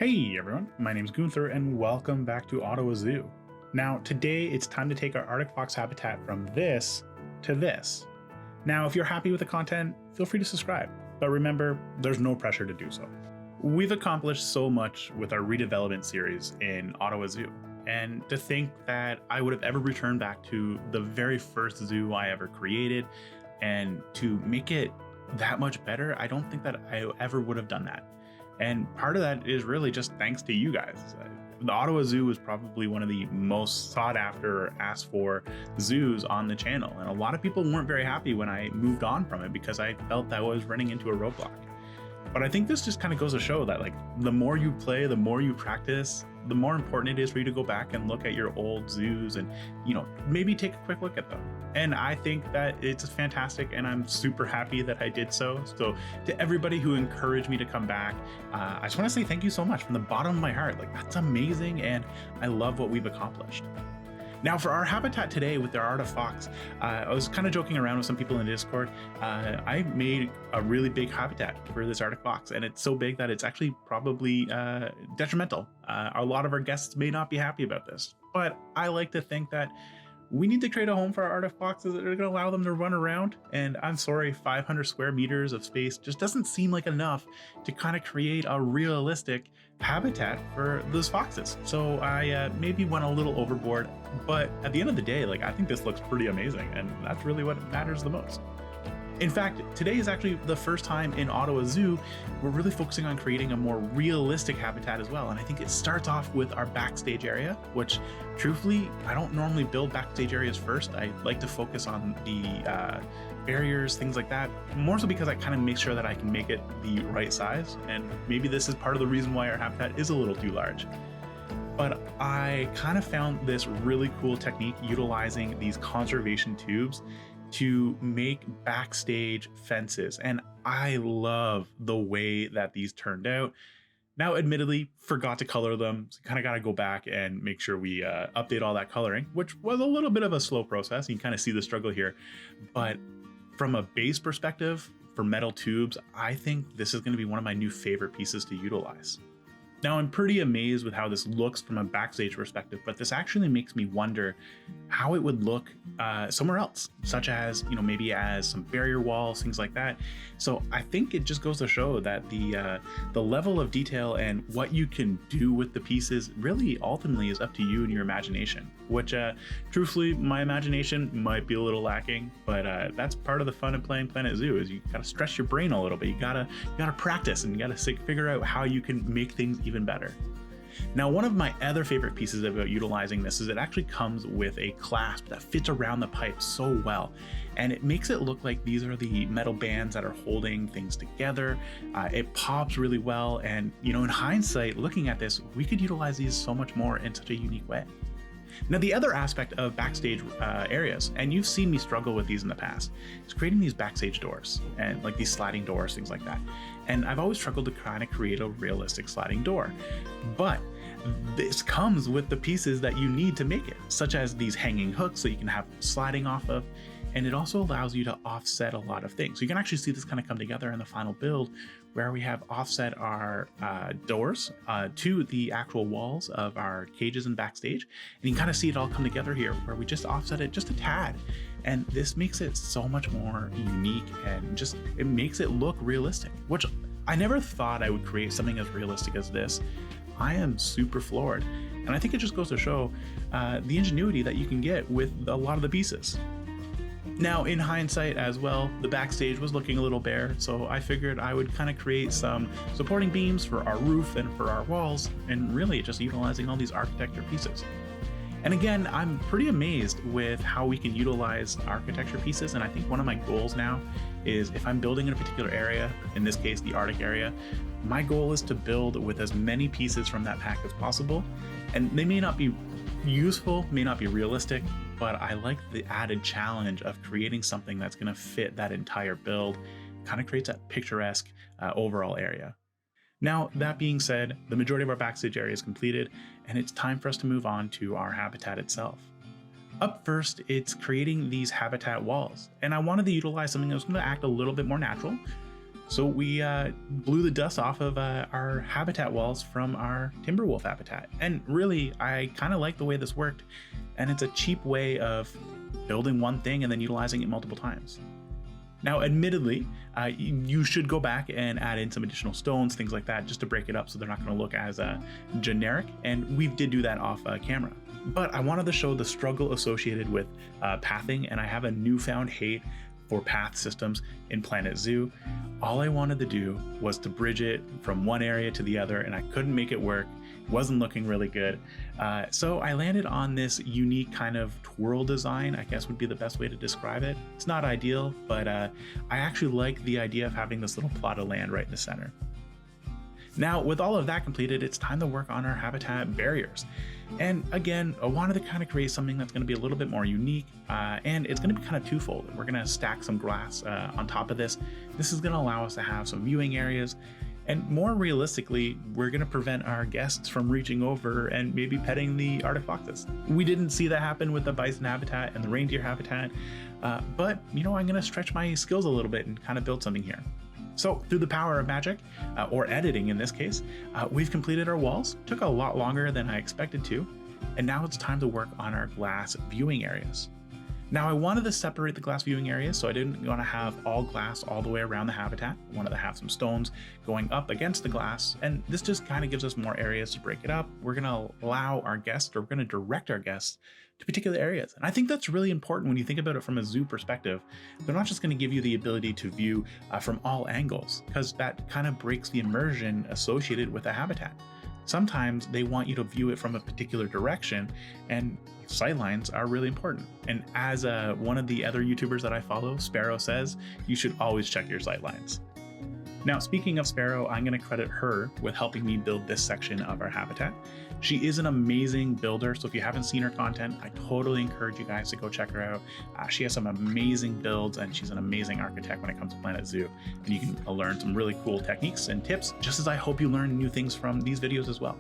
Hey everyone, my name's Gunther and welcome back to Ottawa Zoo. Now today it's time to take our Arctic Fox habitat from this to this. Now if you're happy with the content, feel free to subscribe, but remember there's no pressure to do so. We've accomplished so much with our redevelopment series in Ottawa Zoo, and to think that I would have ever returned back to the very first zoo I ever created and to make it that much better, I don't think that I ever would have done that. And part of that is really just thanks to you guys. The Ottawa Zoo is probably one of the most sought after or asked for zoos on the channel. And a lot of people weren't very happy when I moved on from it because I felt that I was running into a roadblock. But I think this just kind of goes to show that the more you play, the more you practice, the more important it is for you to go back and look at your old zoos and, maybe take a quick look at them. And I think that it's fantastic and I'm super happy that I did so. So to everybody who encouraged me to come back, I just want to say thank you so much from the bottom of my heart. That's amazing. And I love what we've accomplished. Now for our habitat today with the Artic Fox, I was kind of joking around with some people in Discord. I made a really big habitat for this Artic Fox, and it's so big that it's actually probably detrimental. A lot of our guests may not be happy about this, but I like to think that we need to create a home for our Artic Foxes that are going to allow them to run around. And I'm sorry, 500 square meters of space just doesn't seem like enough to kind of create a realistic habitat for those foxes. So I maybe went a little overboard, but at the end of the day, I think this looks pretty amazing, and that's really what matters the most. In fact, today is actually the first time in Ottawa Zoo we're really focusing on creating a more realistic habitat as well. And I think it starts off with our backstage area, which truthfully, I don't normally build backstage areas first. I like to focus on the barriers, things like that, more so because I kind of make sure that I can make it the right size. And maybe this is part of the reason why our habitat is a little too large. But I kind of found this really cool technique utilizing these conservation tubes to make backstage fences. And I love the way that these turned out. Now, admittedly, forgot to color them. So kind of got to go back and make sure we update all that coloring, which was a little bit of a slow process. You can kind of see the struggle here. But from a base perspective, for metal tubes, I think this is going to be one of my new favorite pieces to utilize. Now, I'm pretty amazed with how this looks from a backstage perspective, but this actually makes me wonder how it would look somewhere else, such as, maybe as some barrier walls, things like that. So I think it just goes to show that the level of detail and what you can do with the pieces really ultimately is up to you and your imagination, which truthfully, my imagination might be a little lacking, but that's part of the fun of playing Planet Zoo is you got to stretch your brain a little bit. You gotta practice and you got to figure out how you can make things even better. Now, one of my other favorite pieces about utilizing this is it actually comes with a clasp that fits around the pipe so well. And it makes it look like these are the metal bands that are holding things together. It pops really well. And, in hindsight, looking at this, we could utilize these so much more in such a unique way. Now, the other aspect of backstage areas, and you've seen me struggle with these in the past, is creating these backstage doors and these sliding doors, things like that. And I've always struggled to kind of create a realistic sliding door. But this comes with the pieces that you need to make it, such as these hanging hooks so you can have sliding off of. And it also allows you to offset a lot of things. So you can actually see this kind of come together in the final build where we have offset our doors to the actual walls of our cages and backstage. And you can kind of see it all come together here where we just offset it just a tad. And this makes it so much more unique and it makes it look realistic, which I never thought I would create something as realistic as this. I am super floored. And I think it just goes to show the ingenuity that you can get with a lot of the pieces. Now, in hindsight as well, the backstage was looking a little bare, so I figured I would kind of create some supporting beams for our roof and for our walls, and really just utilizing all these architecture pieces. And again, I'm pretty amazed with how we can utilize architecture pieces, and I think one of my goals now is if I'm building in a particular area, in this case the Arctic area, my goal is to build with as many pieces from that pack as possible, and they may not be useful, may not be realistic, but I like the added challenge of creating something that's going to fit that entire build, kind of creates that picturesque overall area. Now, that being said, the majority of our backstage area is completed, and it's time for us to move on to our habitat itself. Up first, it's creating these habitat walls, and I wanted to utilize something that was going to act a little bit more natural, So we blew the dust off of our habitat walls from our timber wolf habitat. And really, I kind of like the way this worked. And it's a cheap way of building one thing and then utilizing it multiple times. Now, admittedly, you should go back and add in some additional stones, things like that, just to break it up so they're not going to look as generic. And we did do that off camera. But I wanted to show the struggle associated with pathing, and I have a newfound hate for path systems in Planet Zoo. All I wanted to do was to bridge it from one area to the other, and I couldn't make it work. It wasn't looking really good. So I landed on this unique kind of twirl design, I guess would be the best way to describe it. It's not ideal, but I actually like the idea of having this little plot of land right in the center. Now, with all of that completed, it's time to work on our habitat barriers. And again, I wanted to kind of create something that's going to be a little bit more unique, and it's going to be kind of twofold. We're going to stack some glass on top of this. This is going to allow us to have some viewing areas, and more realistically, we're going to prevent our guests from reaching over and maybe petting the Artic Foxes. We didn't see that happen with the bison habitat and the reindeer habitat, but I'm going to stretch my skills a little bit and kind of build something here. So through the power of magic, or editing in this case, we've completed our walls. Took a lot longer than I expected to, and now it's time to work on our glass viewing areas. Now I wanted to separate the glass viewing areas, so I didn't want to have all glass all the way around the habitat. I wanted to have some stones going up against the glass, and this just kind of gives us more areas to break it up. We're going to allow our guests, or we're going to direct our guests to particular areas. And I think that's really important when you think about it from a zoo perspective. They're not just going to give you the ability to view from all angles, because that kind of breaks the immersion associated with a habitat. Sometimes they want you to view it from a particular direction, and sightlines are really important. And as one of the other YouTubers that I follow, Sparrow, says, you should always check your sightlines. Now, speaking of Sparrow, I'm going to credit her with helping me build this section of our habitat. She is an amazing builder, so if you haven't seen her content, I totally encourage you guys to go check her out. She has some amazing builds, and she's an amazing architect when it comes to Planet Zoo. And you can learn some really cool techniques and tips, just as I hope you learn new things from these videos as well.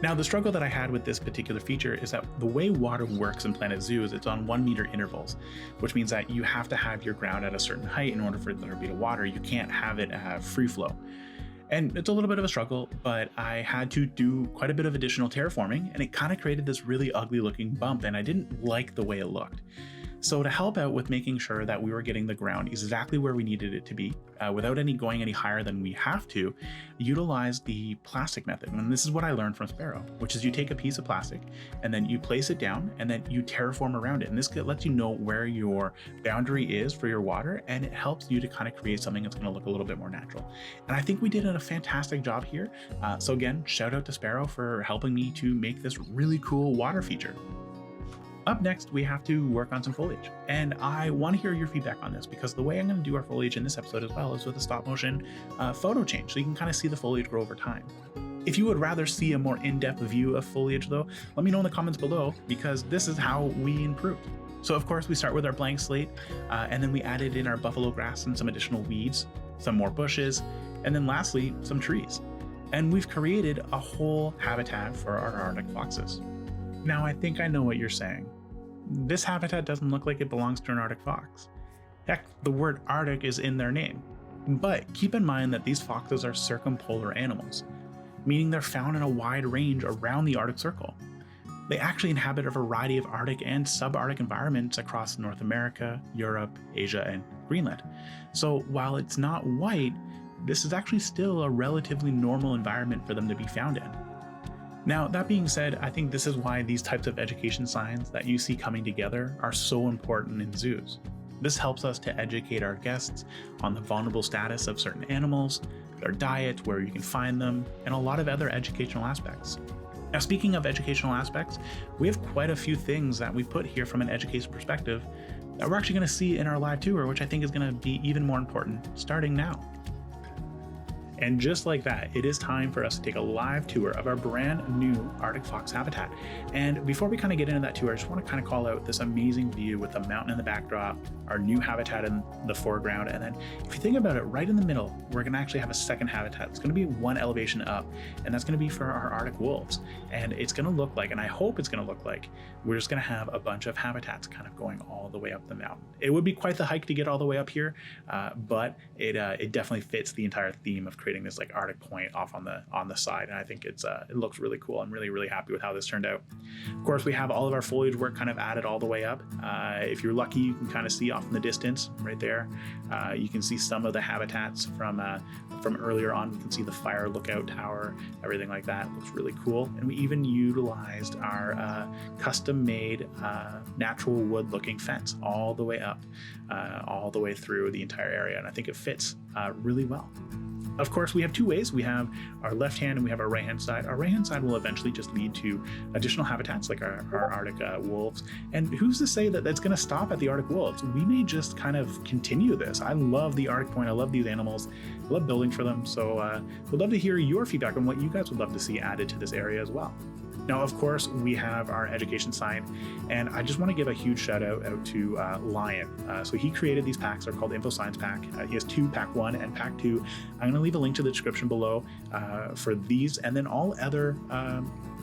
Now, the struggle that I had with this particular feature is that the way water works in Planet Zoo is it's on 1 meter intervals, which means that you have to have your ground at a certain height in order for there to be water. You can't have it free flow. And it's a little bit of a struggle, but I had to do quite a bit of additional terraforming, and it kind of created this really ugly looking bump, and I didn't like the way it looked. So to help out with making sure that we were getting the ground exactly where we needed it to be, without going any higher than we have to, utilize the plastic method. And this is what I learned from Sparrow, which is you take a piece of plastic and then you place it down and then you terraform around it. And this lets you know where your boundary is for your water, and it helps you to kind of create something that's going to look a little bit more natural. And I think we did a fantastic job here. So again, shout out to Sparrow for helping me to make this really cool water feature. Up next, we have to work on some foliage, and I want to hear your feedback on this, because the way I'm going to do our foliage in this episode as well is with a stop motion photo change, so you can kind of see the foliage grow over time. If you would rather see a more in-depth view of foliage though, let me know in the comments below, because this is how we improved. So of course we start with our blank slate, and then we added in our buffalo grass and some additional weeds, some more bushes, and then lastly, some trees. And we've created a whole habitat for our Arctic foxes. Now I think I know what you're saying. This habitat doesn't look like it belongs to an Arctic fox. Heck, the word Arctic is in their name. But keep in mind that these foxes are circumpolar animals, meaning they're found in a wide range around the Arctic Circle. They actually inhabit a variety of Arctic and subarctic environments across North America, Europe, Asia, and Greenland. So while it's not white, this is actually still a relatively normal environment for them to be found in. Now, that being said, I think this is why these types of education signs that you see coming together are so important in zoos. This helps us to educate our guests on the vulnerable status of certain animals, their diet, where you can find them, and a lot of other educational aspects. Now, speaking of educational aspects, we have quite a few things that we put here from an education perspective that we're actually going to see in our live tour, which I think is going to be even more important starting now. And just like that, it is time for us to take a live tour of our brand new Arctic Fox habitat. And before we kind of get into that tour, I just want to kind of call out this amazing view with the mountain in the backdrop, our new habitat in the foreground. And then if you think about it, right in the middle, we're going to actually have a second habitat. It's going to be one elevation up, and that's going to be for our Arctic wolves. And it's going to look like, and I hope it's going to look like, we're just going to have a bunch of habitats kind of going all the way up the mountain. It would be quite the hike to get all the way up here, but it definitely fits the entire theme of creating this like Arctic point off on the side, and I think it looks really cool. I'm really happy with how this turned out. Of course, we have all of our foliage work kind of added all the way up. If you're lucky, you can kind of see off in the distance right there. You can see some of the habitats from earlier on. You can see the fire lookout tower, everything like that. It looks really cool. And we even utilized our custom-made natural wood looking fence all the way up, all the way through the entire area, and I think it fits really well. Of course, we have two ways. We have our left hand and we have our right hand side. Our right hand side will eventually just lead to additional habitats like our Arctic wolves. And who's to say that that's going to stop at the Arctic wolves? We may just kind of continue this. I love the Arctic point. I love these animals. I love building for them. So we'd love to hear your feedback on what you guys would love to see added to this area as well. Now, of course, we have our education sign, and I just want to give a huge shout out to Lion. So he created these packs. They're called Info Science Pack. He has two, Pack 1 and Pack 2. I'm going to leave a link to the description below for these, and then all other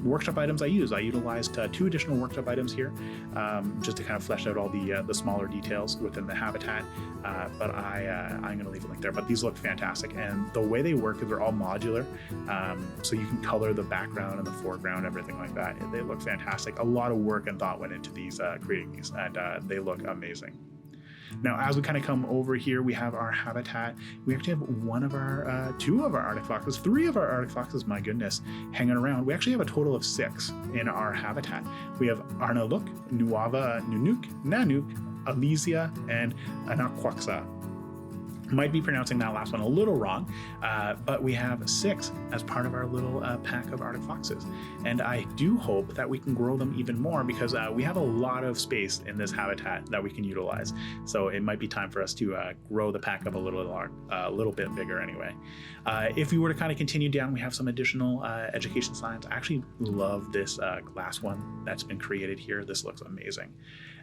workshop items I use. I utilized 2 additional workshop items here just to kind of flesh out all the smaller details within the habitat, but I'm going to leave a link there. But these look fantastic, and the way they work is they're all modular, so you can color the background and the foreground, everything like that. They look fantastic. A lot of work and thought went into these creating these, and they look amazing. Now, as we kind of come over here, we have our habitat. We actually have 2 of our Arctic Foxes, 3 of our Arctic Foxes, my goodness, hanging around. We actually have a total of 6 in our habitat. We have Arnaluk, Nuava, Nunuk, Nanuk, Alesia, and Anaquaxa. Might be pronouncing that last one a little wrong, but we have 6 as part of our little pack of Arctic Foxes. And I do hope that we can grow them even more because we have a lot of space in this habitat that we can utilize. So it might be time for us to grow the pack up a little bit bigger anyway. If we were to kind of continue down, we have some additional education signs. I actually love this glass one that's been created here. This looks amazing.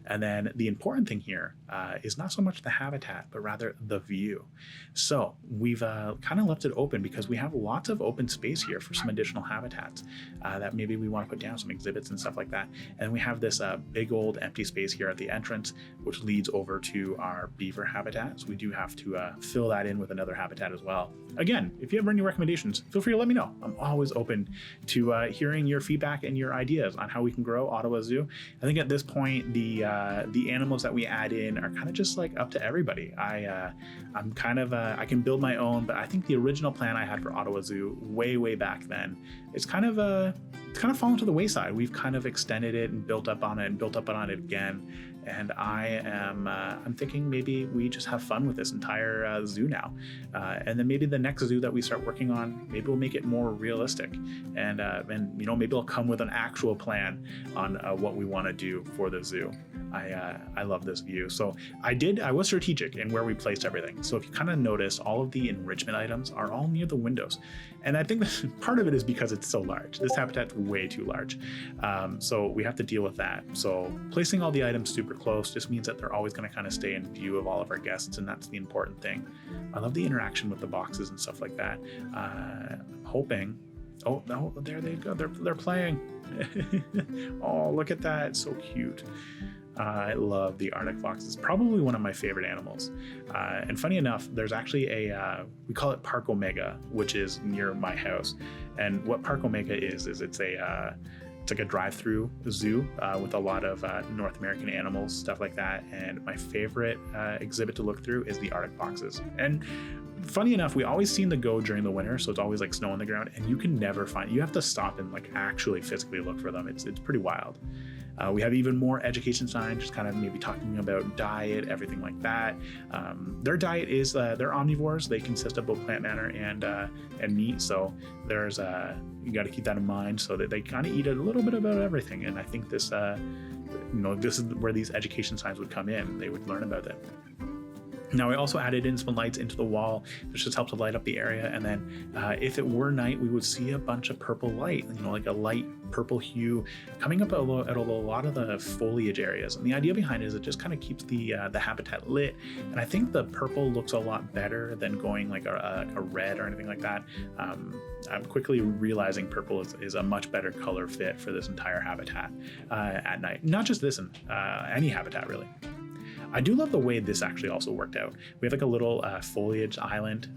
And then the important thing here is not so much the habitat, but rather the view. So we've kind of left it open because we have lots of open space here for some additional habitats that maybe we want to put down, some exhibits and stuff like that. And we have this big old empty space here at the entrance, which leads over to our beaver habitat. So we do have to fill that in with another habitat as well. Again, if you have any recommendations, feel free to let me know. I'm always open to hearing your feedback and your ideas on how we can grow Ottawa Zoo. I think at this point, the animals that we add in are kind of just like up to everybody. I'm kind of I can build my own, but I think the original plan I had for Ottawa Zoo way back then, it's kind of fallen to the wayside. We've kind of extended it and built up on it again. And I'm thinking maybe we just have fun with this entire zoo now, and then maybe the next zoo that we start working on, maybe we'll make it more realistic, and maybe I'll come with an actual plan on what we want to do for the zoo. I love this view. So I was strategic in where we placed everything. So if you kind of notice, all of the enrichment items are all near the windows. And I think part of it is because it's so large. This habitat's way too large. So we have to deal with that. So placing all the items super close just means that they're always going to kind of stay in view of all of our guests. And that's the important thing. I love the interaction with the boxes and stuff like that. I'm hoping, oh, no, there they go. They're playing. Oh, look at that. It's so cute. I love the Arctic Fox. It's probably one of my favorite animals. And funny enough, there's actually we call it Park Omega, which is near my house. And what Park Omega is it's like a drive-through zoo with a lot of North American animals, stuff like that. And my favorite exhibit to look through is the Arctic Foxes. And funny enough, we always seem to go during the winter, so it's always like snow on the ground, and you can never find. You have to stop and like actually physically look for them. It's pretty wild. We have even more education signs, just kind of maybe talking about diet, everything like that. Their diet is they're omnivores. They consist of both plant matter and meat. So there's you got to keep that in mind, so that they kind of eat a little bit about everything. And I think this this is where these education signs would come in. They would learn about it. Now I also added in some lights into the wall, which just helps to light up the area. And then if it were night, we would see a bunch of purple light, like a light purple hue coming up at a lot of the foliage areas. And the idea behind it is it just kind of keeps the habitat lit. And I think the purple looks a lot better than going like a red or anything like that. I'm quickly realizing purple is a much better color fit for this entire habitat at night. Not just this, any habitat really. I do love the way this actually also worked out. We have like a little foliage island,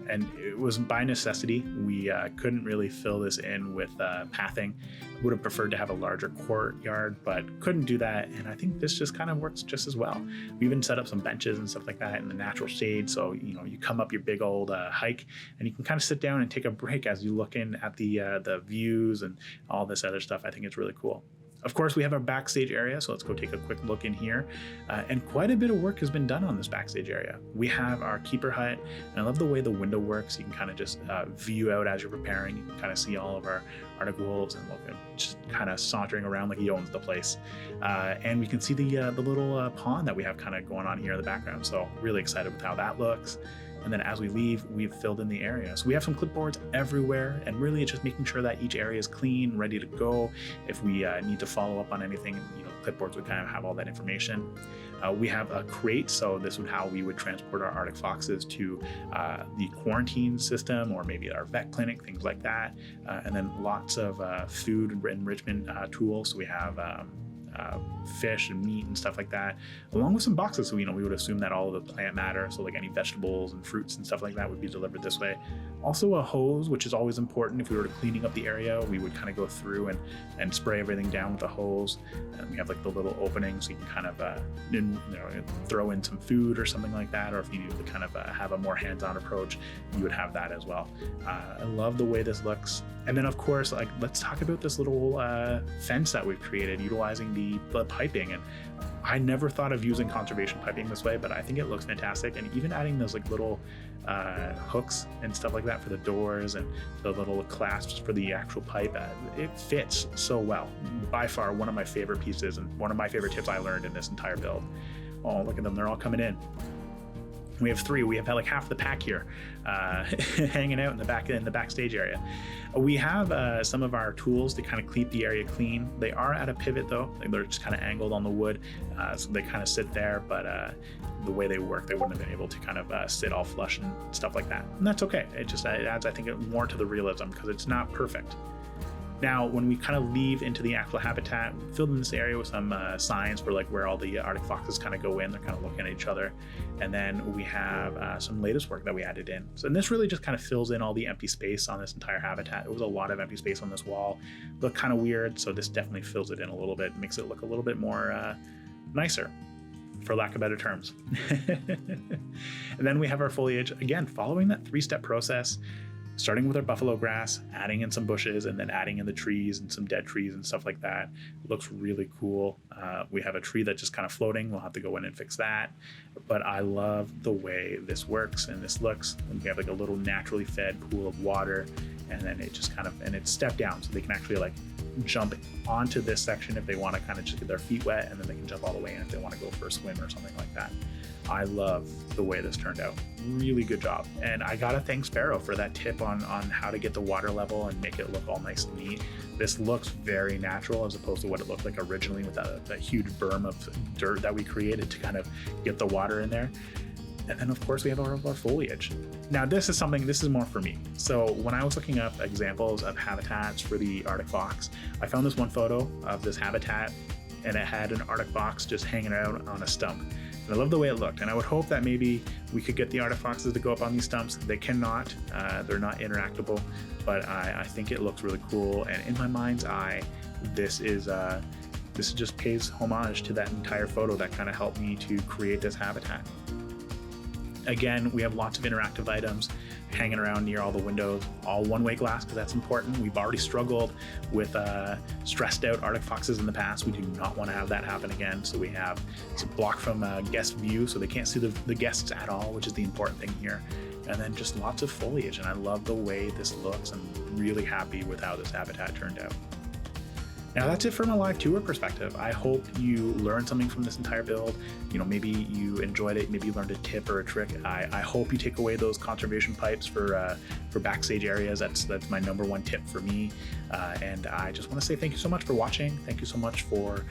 and it was by necessity. We couldn't really fill this in with pathing. Would have preferred to have a larger courtyard, but couldn't do that. And I think this just kind of works just as well. We even set up some benches and stuff like that in the natural shade. So, you come up your big old hike and you can kind of sit down and take a break as you look in at the views and all this other stuff. I think it's really cool. Of course, we have our backstage area, so let's go take a quick look in here. And quite a bit of work has been done on this backstage area. We have our keeper hut, and I love the way the window works. You can kind of just view out as you're preparing. You can kind of see all of our Arctic wolves and look at just kind of sauntering around like he owns the place. And we can see the little pond that we have kind of going on here in the background. So really excited with how that looks. And then as we leave, we've filled in the area. So we have some clipboards everywhere, and really it's just making sure that each area is clean, ready to go. If we need to follow up on anything, clipboards would kind of have all that information. We have a crate, so this is how we would transport our Arctic Foxes to the quarantine system or maybe our vet clinic, things like that. And then lots of food enrichment tools. So we have fish and meat and stuff like that, along with some boxes. So we would assume that all of the plant matter, so like any vegetables and fruits and stuff like that would be delivered this way. Also a hose, which is always important. If we were cleaning up the area, we would kind of go through and spray everything down with a hose. And we have like the little opening, so you can kind of throw in some food or something like that. Or if you need to kind of have a more hands-on approach, you would have that as well. I love the way this looks. And then of course, let's talk about this little fence that we've created utilizing the piping. And I never thought of using conservation piping this way, but I think it looks fantastic. And even adding those little hooks and stuff like that for the doors and the little clasps for the actual pipe, it fits so well. By far one of my favorite pieces and one of my favorite tips I learned in this entire build. Oh, look at them, they're all coming in. We have three. We have like half the pack here hanging out in the backstage area. We have some of our tools to kind of keep the area clean. They are at a pivot though. They're just kind of angled on the wood, so they kind of sit there, but the way they work, they wouldn't have been able to kind of sit all flush and stuff like that. And that's okay. It adds, I think, more to the realism because it's not perfect. Now, when we kind of leave into the actual habitat, we filled in this area with some signs for where all the Arctic Foxes kind of go in. They're kind of looking at each other. And then we have some latest work that we added in. So, and this really just kind of fills in all the empty space on this entire habitat. It was a lot of empty space on this wall. Looked kind of weird, so this definitely fills it in a little bit, makes it look a little bit more nicer, for lack of better terms. And then we have our foliage, again, following that 3-step process. Starting with our buffalo grass, adding in some bushes, and then adding in the trees and some dead trees and stuff like that. It looks really cool. We have a tree that's just kind of floating. We'll have to go in and fix that. But I love the way this works and this looks. And we have a little naturally fed pool of water, and then it just and it's stepped down, so they can actually jump onto this section if they want to kind of just get their feet wet, and then they can jump all the way in if they want to go for a swim or something like that. I love the way this turned out. Really good job. And I gotta thank Sparrow for that tip on how to get the water level and make it look all nice and neat. This looks very natural as opposed to what it looked like originally with that huge berm of dirt that we created to kind of get the water in there. And then of course we have our foliage. Now this is more for me. So when I was looking up examples of habitats for the Arctic Fox, I found this one photo of this habitat and it had an Arctic Fox just hanging out on a stump. And I love the way it looked, and I would hope that maybe we could get the Arctic Foxes to go up on these stumps. They cannot, they're not interactable, but I think it looks really cool. And in my mind's eye, this just pays homage to that entire photo that kind of helped me to create this habitat. Again, we have lots of interactive items hanging around near all the windows, all one-way glass because that's important. We've already struggled with stressed out Arctic Foxes in the past. We do not want to have that happen again. So we have it's blocked from guest view, so they can't see the guests at all, which is the important thing here. And then just lots of foliage, and I love the way this looks. I'm really happy with how this habitat turned out. Now that's it from a live tour perspective. I hope you learned something from this entire build. Maybe you enjoyed it. Maybe you learned a tip or a trick. I hope you take away those conservation pipes for backstage areas. That's my number one tip for me. And I just want to say thank you so much for watching. Thank you so much for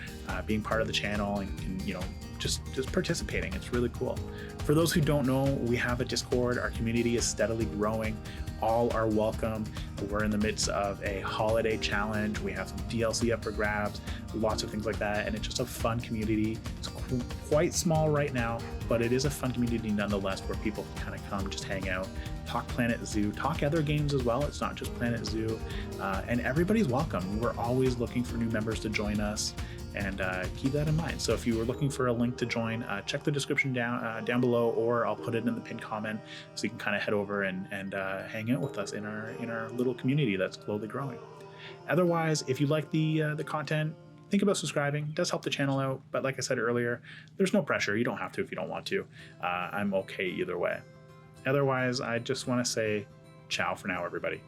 being part of the channel and just participating. It's really cool. For those who don't know, we have a Discord. Our community is steadily growing. All are welcome. We're in the midst of a holiday challenge. We have some DLC up for grabs, lots of things like that, and it's just a fun community. It's quite small right now, but it is a fun community nonetheless, where people can kind of come, just hang out, talk Planet Zoo, talk other games as well. It's not just Planet Zoo, and everybody's welcome. We're always looking for new members to join us, and keep that in mind. So if you were looking for a link to join, check the description down below, or I'll put it in the pinned comment, so you can kind of head over and hang out with us in our little community that's slowly growing. Otherwise, if you like the content, think about subscribing. It does help the channel out, but like I said earlier, there's no pressure. You don't have to if you don't want to. I'm okay either way. Otherwise, I just want to say ciao for now, everybody.